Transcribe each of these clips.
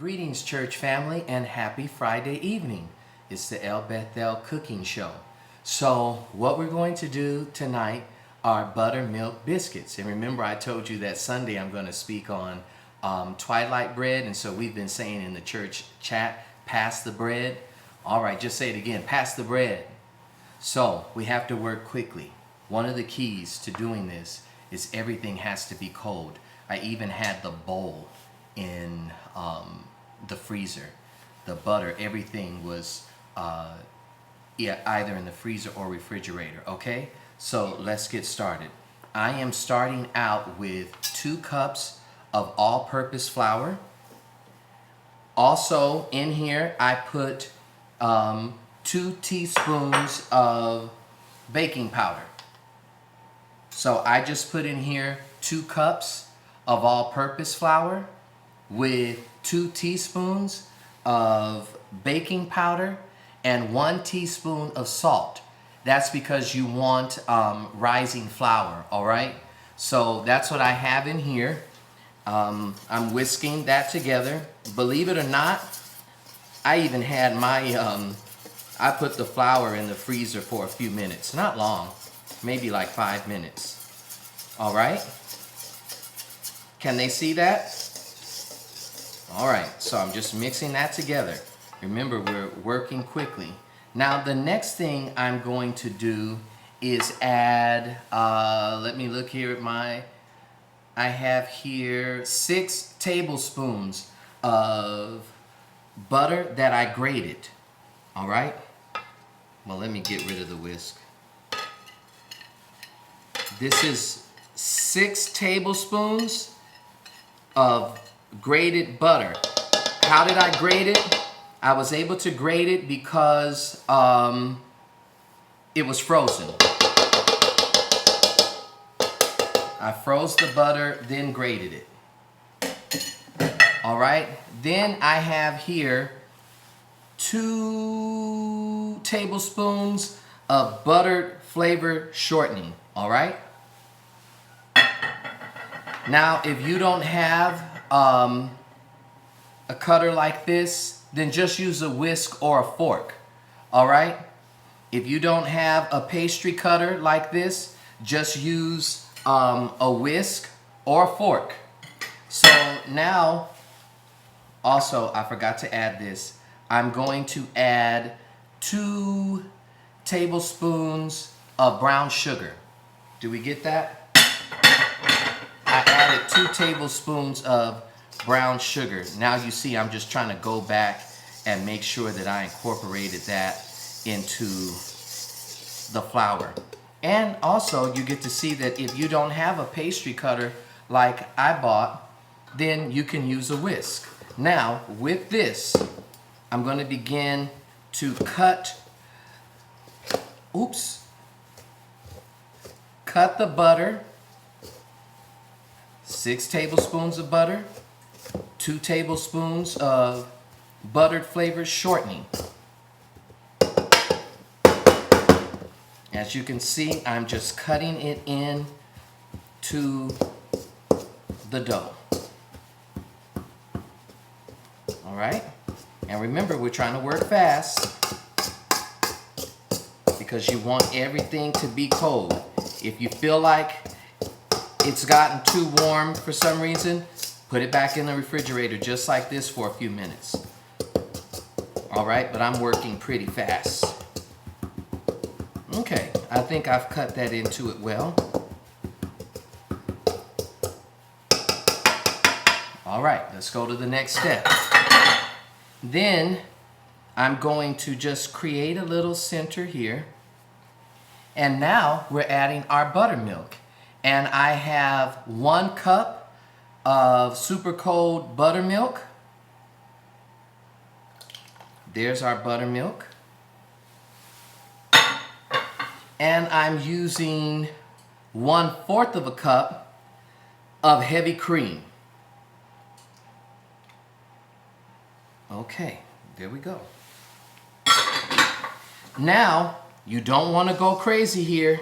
Greetings, church family, and happy Friday evening. It's the El Bethel Cooking Show. So what we're going to do tonight are buttermilk biscuits. And remember, I told you that Sunday I'm going to speak on twilight bread. And so we've been saying in the church chat, pass the bread. All right, just say it again, pass the bread. So we have to work quickly. One of the keys to doing this is everything has to be cold. I even had the bowl in the freezer. The butter, everything was either in the freezer or refrigerator, okay? So let's get started. I am starting out with 2 cups of all-purpose flour. Also in here I put 2 teaspoons of baking powder. So I just put in here 2 cups of all-purpose flour with 2 teaspoons of baking powder and 1 teaspoon of salt. That's because you want rising flour, all right? So that's what I have in here. I'm whisking that together. Believe it or not, I even had my, I put the flour in the freezer for a few minutes. Not long, maybe like 5 minutes. All right? Can they see that? All right, so I'm just mixing that together. Remember, we're working quickly. Now, the next thing I'm going to do is add, let me look here at I have here 6 tablespoons of butter that I grated. All right? Well, let me get rid of the whisk. This is 6 tablespoons of grated butter. How did I grate it? I was able to grate it because it was frozen. I froze the butter, then grated it. All right. Then I have here 2 tablespoons of buttered flavor shortening. All right. Now, if you don't have a cutter like this, then just use a whisk or a fork. All right. If you don't have a pastry cutter like this, just use a whisk or a fork. So now, also, I forgot to add this. I'm going to add 2 tablespoons of brown sugar. Do we get that? I added 2 tablespoons of brown sugar. Now you see I'm just trying to go back and make sure that I incorporated that into the flour. And also you get to see that if you don't have a pastry cutter like I bought, then you can use a whisk. Now with this, I'm going to begin to cut the butter. 6 tablespoons of butter, 2 tablespoons of buttered flavor shortening. As you can see, I'm just cutting it in to the dough. All right? And remember, we're trying to work fast because you want everything to be cold. If you feel like it's gotten too warm for some reason, put it back in the refrigerator just like this for a few minutes. All right, but I'm working pretty fast. Okay, I think I've cut that into it well. All right, let's go to the next step. Then I'm going to just create a little center here. And now we're adding our buttermilk. And I have 1 cup of super cold buttermilk. There's our buttermilk. And I'm using 1/4 of a cup of heavy cream. Okay, there we go. Now, you don't want to go crazy here.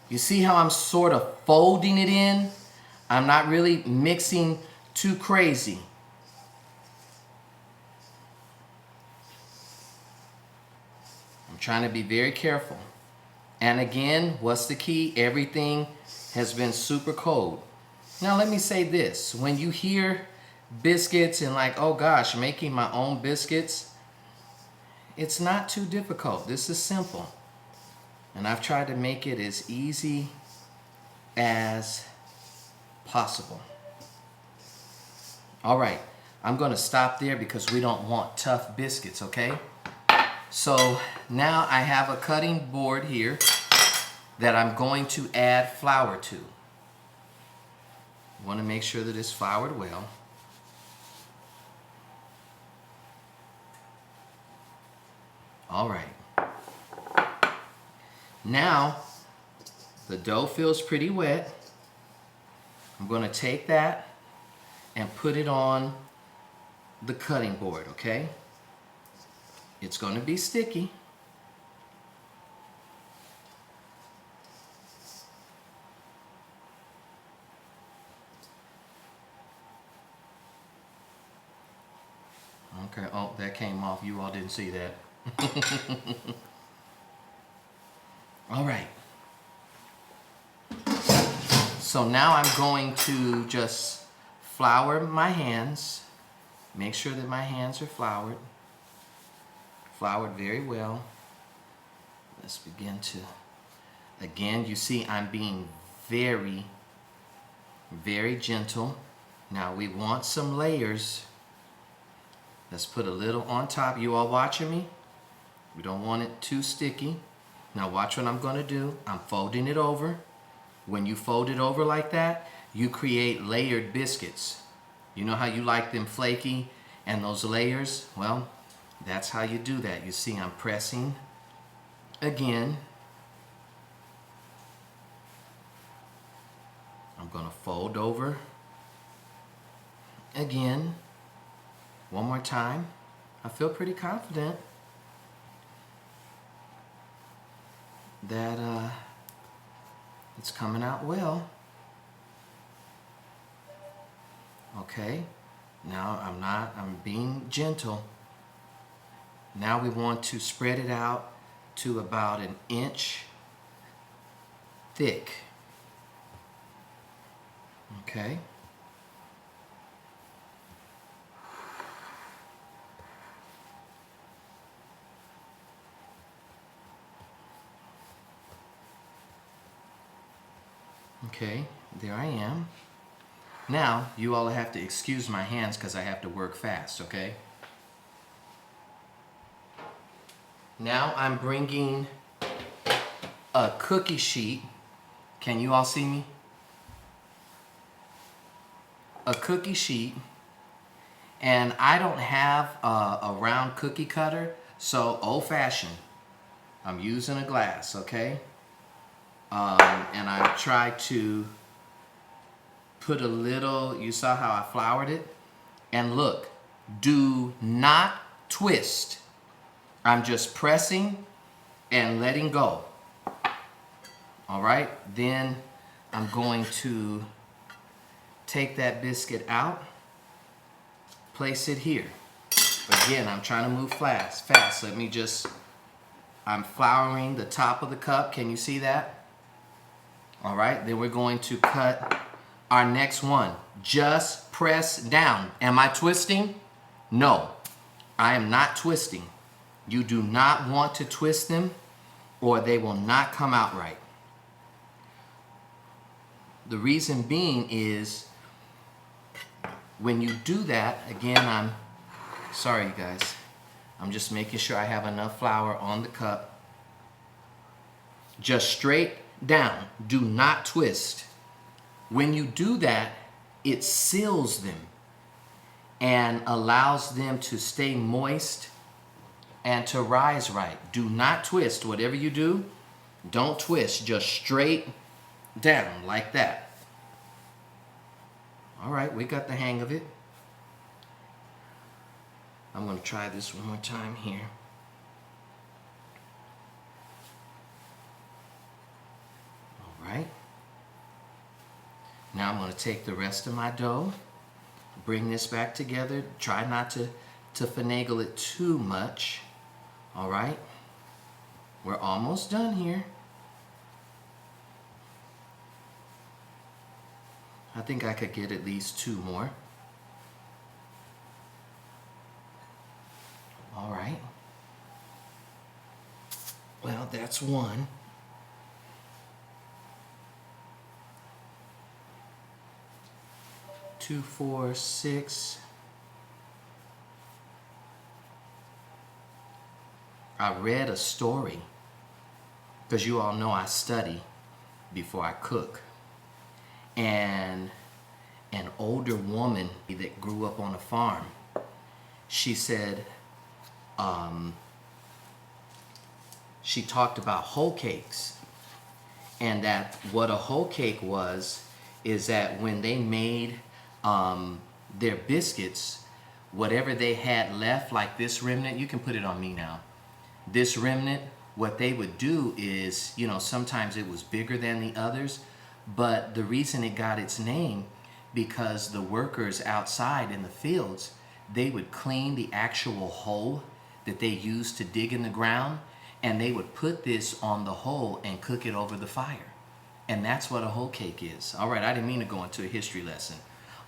You see how I'm sort of folding it in? I'm not really mixing too crazy. trying to be very careful. And again, what's the key? Everything has been super cold. Now let me say this. When you hear biscuits and like, oh gosh, making my own biscuits, it's not too difficult. This is simple. And I've tried to make it as easy as possible. All right, I'm gonna stop there because we don't want tough biscuits, okay? So now I have a cutting board here that I'm going to add flour to. I want to make sure that it's floured well. All right. Now, the dough feels pretty wet. I'm going to take that and put it on the cutting board, okay? It's going to be sticky. Okay, oh, that came off. You all didn't see that. All right. So now I'm going to just flour my hands. Make sure that my hands are floured. Floured very well. Let's begin to, again, you see I'm being very, very gentle. Now we want some layers. Let's put a little on top. You all watching me? We don't want it too sticky. Now watch what I'm going to do. I'm folding it over. When you fold it over like that, you create layered biscuits. You know how you like them flaky and those layers? Well, that's how you do that. You see I'm pressing again. I'm going to fold over again. One more time. I feel pretty confident that it's coming out well. Okay, now I'm being gentle. Now we want to spread it out to about an inch thick. Okay. Okay, there I am. Now, you all have to excuse my hands because I have to work fast, okay? Now I'm bringing a cookie sheet. Can you all see me? A cookie sheet. And I don't have a round cookie cutter, so old-fashioned. I'm using a glass, okay? And I try to put a little, you saw how I floured it? And look, do not twist. I'm just pressing and letting go. All right, then I'm going to take that biscuit out, place it here. Again, I'm trying to move fast. Let me just, I'm flouring the top of the cup. Can you see that? All right, then we're going to cut our next one. Just press down. Am I twisting? No, I am not twisting. You do not want to twist them or they will not come out right. The reason being is when you do that, again, sorry you guys, I'm just making sure I have enough flour on the cup. Just straight down. Do not twist. When you do that, it seals them and allows them to stay moist and to rise right. Do not twist. Whatever you do, don't twist. Just straight down like that. All right, we got the hang of it. I'm going to try this one more time here. All right. Now I'm going to take the rest of my dough, bring this back together. Try not to finagle it too much. All right. We're almost done here. I think I could get at least 2 more. All right. Well, that's 1. 2, 4, 6. I read a story, because you all know I study before I cook. And an older woman that grew up on a farm, she said, she talked about hoe cakes, and that what a hoe cake was is that when they made their biscuits, whatever they had left, like this remnant, you can put it on me now. This remnant, what they would do is, you know, sometimes it was bigger than the others, but the reason it got its name, because the workers outside in the fields, they would clean the actual hole that they used to dig in the ground, and they would put this on the hole and cook it over the fire. And that's what a hoe cake is. All right, I didn't mean to go into a history lesson.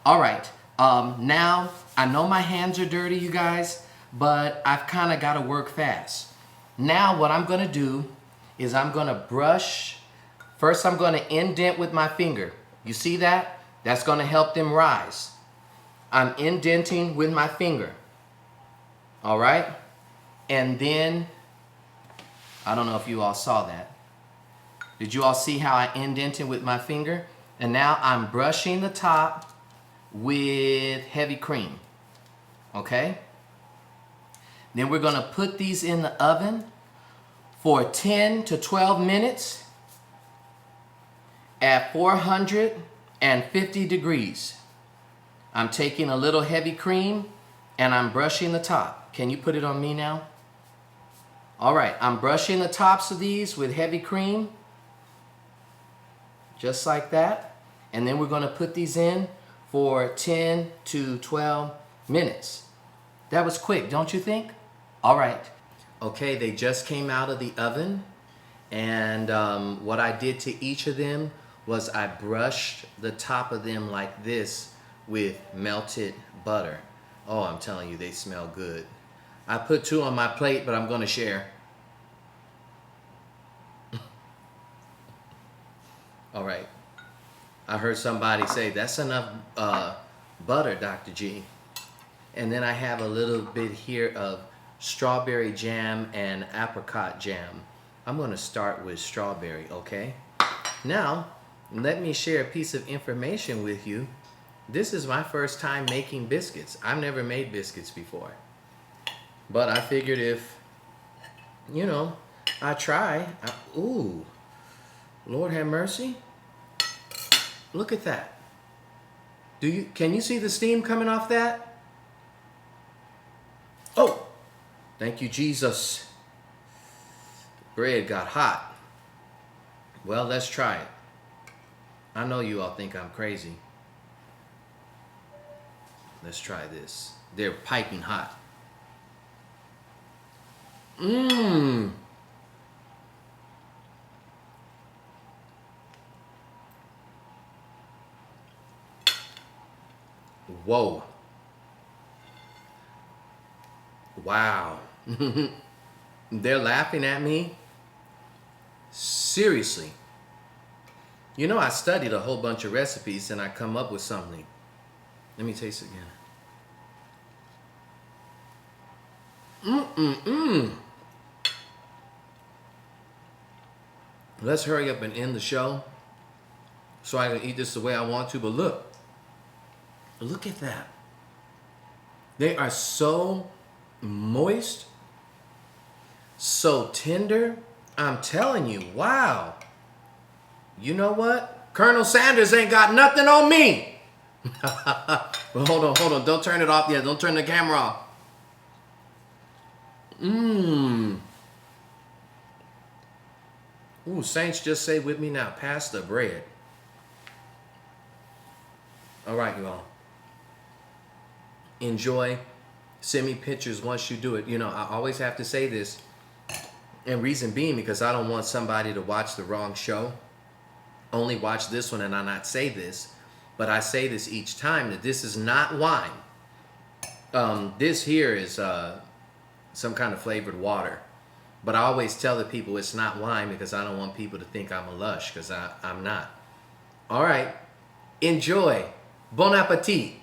All right, now I know my hands are dirty, you guys, but I've kind of got to work fast. Now what I'm going to do is I'm going to brush. First I'm going to indent with my finger. You see that? That's going to help them rise. I'm indenting with my finger. All right? And then, I don't know if you all saw that. Did you all see how I indented with my finger? And now I'm brushing the top with heavy cream. Okay? Then we're going to put these in the oven for 10 to 12 minutes at 450 degrees. I'm taking a little heavy cream and I'm brushing the top. Can you put it on me now? All right, I'm brushing the tops of these with heavy cream, just like that. And then we're going to put these in for 10 to 12 minutes. That was quick, don't you think? All right. Okay, they just came out of the oven, and what I did to each of them was I brushed the top of them like this with melted butter. Oh, I'm telling you, they smell good. I put 2 on my plate, but I'm going to share. All right. I heard somebody say, that's enough butter, Dr. G. And then I have a little bit here of strawberry jam and apricot jam. I'm going to start with strawberry, okay? Now, let me share a piece of information with you. This is my first time making biscuits. I've never made biscuits before. But I figured if, you know, I try. Ooh, Lord have mercy. Look at that. Can you see the steam coming off that? Oh, thank you, Jesus. Bread got hot. Well, let's try it. I know you all think I'm crazy. Let's try this. They're piping hot. Mmm. Whoa. Wow. They're laughing at me. Seriously. You know, I studied a whole bunch of recipes and I come up with something. Let me taste it again. Let's hurry up and end the show so I can eat this the way I want to. But look at that. They are so moist, so tender. I'm telling you, wow. You know what? Colonel Sanders ain't got nothing on me. Well, hold on. Don't turn it off yet. Don't turn the camera off. Ooh, saints, just say with me now, pass the bread. All right, you all. Enjoy. Send me pictures once you do it. You know, I always have to say this. And reason being, because I don't want somebody to watch the wrong show, only watch this one and I not say this, but I say this each time, that this is not wine. This here is some kind of flavored water. But I always tell the people it's not wine because I don't want people to think I'm a lush, because I'm not. All right. Enjoy. Bon appetit.